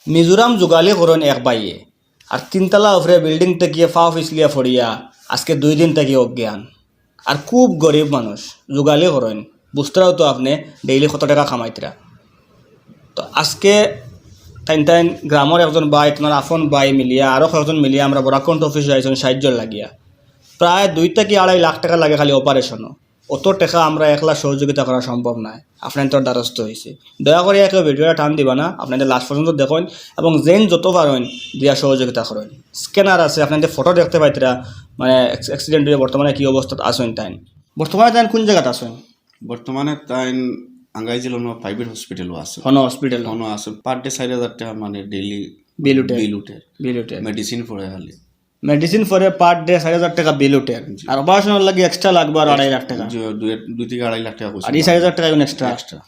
মিজোরাম যোগালি করেন এক বাইয়ে আর তিনতলা উপরে বিল্ডিং থেকে ফাও ফিসলিয়া ফড়িয়া আজকে 2 দিন থেকে অজ্ঞান আর খুব গরিব মানুষ যোগালি করেন বুঝতেরাও তো আপনি ডেইলি কত টাকা কামাইতরা তো আজকে টাইন গ্রামের একজন বাই তোমার আফন বাই মিলিয়া আরও কয়েকজন মিলিয়া আমরা বরাকন্ট অফিসে যাইছেন সাহায্য লাগিয়া প্রায় 2 থেকে 2.5 লাখ টাকা লাগে খালি অপারেশনও অত টাকা আমরা একলা সহযোগিতা করা সম্ভব নয় আপনার তোর দ্বারস্থ হয়েছে দয়া করে একে ভিডিওটা টান দিবা না আপনাদের লাস্ট পর্যন্ত দেখুন এবং যেন যত পারেন দিয়া সহযোগিতা করেন স্ক্যানার আছে আপনাদের ফটো দেখতে পাইতরা মানে অ্যাক্সিডেন্ট হয়ে বর্তমানে কী অবস্থাত আসেন তাই বর্তমানে তাই কোন জায়গাতে আসেন বর্তমানে তাই আঙ্গাই জেলা প্রাইভেট হসপিটালও আছে হনো হসপিটাল হনো আছে পার ডে 4,000 টাকা মানে ডেইলি বিল উঠে বিল মেডিসিন পড়ে খালি মেডিসিন ফরে পার ডে 4,000 টাকা বিল উঠে আর অপারেশনের লাগে এক্সট্রা লাগবে আর 2.5 লাখ টাকা 2 থেকে 2.5 লাখ টাকা আর এই 4,000 টাকা এক্সট্রা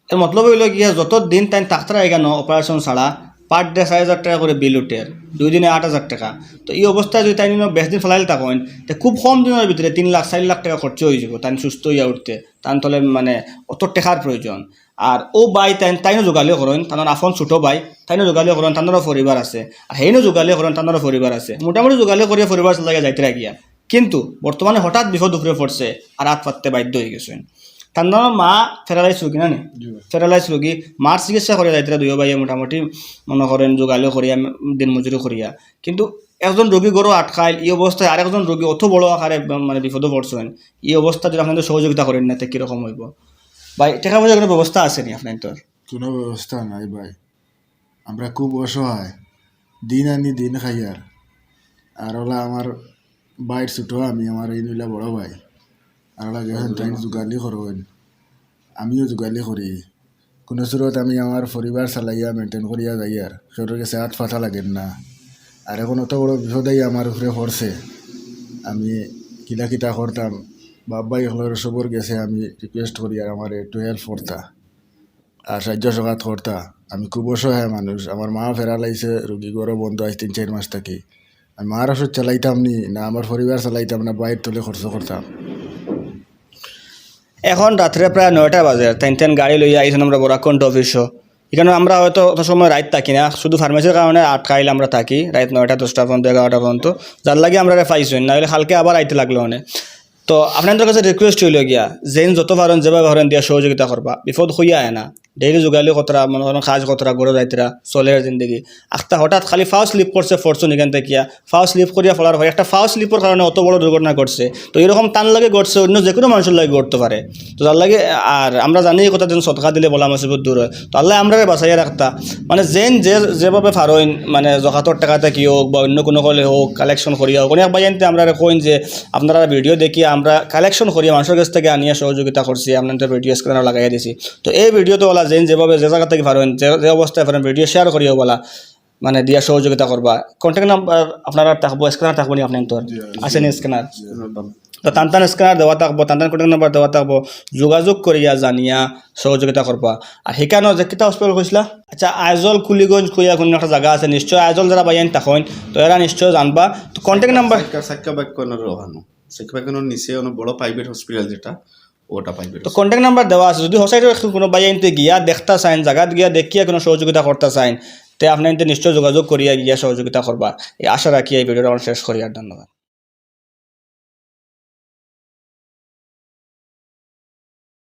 এর মতলব হইল গিয়া যত দিন তাই ডাক্তার এখানে অপারেশন ছাড়া পার ডে 4,000 টাকা করে বিল উঠে 2 দিনে 8,000 টাকা তো এই অবস্থায় যদি তাই বেশ দিন ফেলাইল থাকেন তো খুব কম দিনের ভিতরে 3 লাখ 4 লাখ টাকা খরচ হয়ে যাব তাই সুস্থ হইয়া উঠতে তার তলে মানে অত টাকার প্রয়োজন আর ও বাই তাইনও যোগালিও করেন তার আফন ছোটো বাই তাইনও যোগালিও করেন তাদেরও পরিবার আছে আর সেইনও যোগালিও করেন তাদেরও পরিবার আছে মোটামুটি যোগালিও করিয়া পরিবার লাগে যাইতে গিয়া কিন্তু বর্তমানে হঠাৎ বিপদ উপরে পড়ছে আর হাত পাততে বাধ্য হয়ে গেছেন তার মা ফেরালাইস রোগী না ফেরালাইস রোগী মার চিকিৎসা করিয়া যাইতে 2 ভাইয়ে মোটামুটি মনে করেন যোগালিও করিয়া দিন মজুরি করিয়া কিন্তু একজন রোগী গরু আটকাইল এই অবস্থায় আরেকজন রোগী অত বড় আকারে মানে বিপদে পড়ছেন এই অবস্থা যদি আপনাদের সহযোগিতা করেন না তো কীরকম হইব ভাই টাকা পয়সা কোনো ব্যবস্থা আছে নি আপনার তোর কোনো ব্যবস্থা নাই ভাই আমরা খুব অসহায় দিন আনি দিন খাই আর ওলা আমার বাইর ছোটো আমি আমার এই নইলা বড় ভাই আর ওলা গেছেন তাই যোগালি করেন আমিও যোগালি করি কোনো সুরত আমি আমার পরিবার চালাইয়া মেনটেন করিয়া যাই আর সেটার কাছে হাত ফাটা লাগেন না আর এখন অত বড় বিপদাই আমার উপরে পড়ছে আমি কিলা কিতা করতাম বাবাই হলের সবর গেছে আমি রিকোয়েস্ট করি আর আমার একটু হেল্প করতা আর সাহায্য সহায়ত করতা আমি খুব অসহায় মানুষ আমার মা ফেরালাইছে রুগী ঘরও বন্ধ আজ 3-4 মাস থাকি আমি মার ওষুধ চালাইতাম নি না আমার পরিবার চালাইতাম না বাইর তলে খরচ করতাম এখন রাত্রে প্রায় 9টা বাজে তাই গাড়ি লইয়া আইছেন আমরা বরাকন্ট অফিসও এখানে আমরা হয়তো অত সময় রাত থাকি না শুধু ফার্মেসির কারণে আটকাইলে আমরা থাকি রাত 9টা 10টা পর্যন্ত 11টা পর্যন্ত যার লাগে আমরা পাইছেন না হলে কালকে আবার আইতে লাগলো অনেক তো আপনাদের কাছে রিকোয়েস্ট হইল গিয়া যেন যত পারেন যেভাবে পারেন দিয়া সহযোগিতা করবা বিপদ হইয়া আয় না ডেইলি যোগালি কতরা মনে করেন কাজ কতরা গড়ে যাইতরা চলের জিন্দগি আখটা হঠাৎ খালি ফাও স্লিপ করছে ফরচুন এখান থেকে ফাও স্লিপ করিয়া ফলার হয় একটা ফাও স্লিপের কারণে অত বড় দুর্ঘটনা ঘটছে তো এরকম টান লাগে ঘটছে অন্য যে কোনো মানুষের লাগে ঘটতে পারে তো তার লাগে আর আমরা জানি এই কথা যেন সৎকা দিলে বলা মুসিবত দূর হয় তো আল্লাহ আমরা বাঁচাইয়া রাখতা মানে যেভাবে পারেন মানে জকাতর টাকাতে কি হোক বা অন্য কোনো কলে হোক কালেকশন করিয়া হোক অনেক বাইনতে আমরা কইন যে আপনারা ভিডিও দেখিয়ে আমরা কালেকশন করিয়া মানুষের কাছ থেকে আনিয়া সহযোগিতা করছি আপনাদের ভিডিও স্ক্রিনে লাগাইয়া দিছি তো এই ভিডিওতে বলা যেভাবে যে জায়গা থেকে পারেন যে অবস্থায় পারেন ভিডিও শেয়ার করিও বলা মানে দিয়া সহযোগিতা করবা কন্ট্যাক্ট নাম্বার আপনারা থাকবো স্ক্যানার থাকবো নি আপনার তোর আসেনি স্ক্যানার তো টান স্ক্যানার দেওয়া থাকবো টান কন্ট্যাক্ট নাম্বার দেওয়া থাকবো যোগাযোগ করিয়া জানিয়া সহযোগিতা করবা আর সেখানে যে কিতা হসপিটাল কৈছিলা আচ্ছা আইজল কুলিগঞ্জ কইয়া কোনো একটা জায়গা আছে নিশ্চয় আইজল যারা বাইন থাকেন তো এরা নিশ্চয় জানবা তো কন্ট্যাক্ট নাম্বার সাক্কা বাক্যনের রহানো সাক্কা বাক্যনের নিচে অনেক বড় প্রাইভেট হসপিটাল যেটা ওটা পাইবে তো কন্ট্যাক্ট নাম্বার দেওয়া আছে যদি হোসাইটে কোনো বাইনতে গিয়া দেখতা চাইন জায়গাত গিয়া দেখিয়া কোনো সহযোগিতা করতে চাইন তে আপনার নিশ্চয় যোগাযোগ করিয়া গিয়া সহযোগিতা করবা এই আশা রাখি এই ভিডিওটা শেষ করি আর ধন্যবাদ।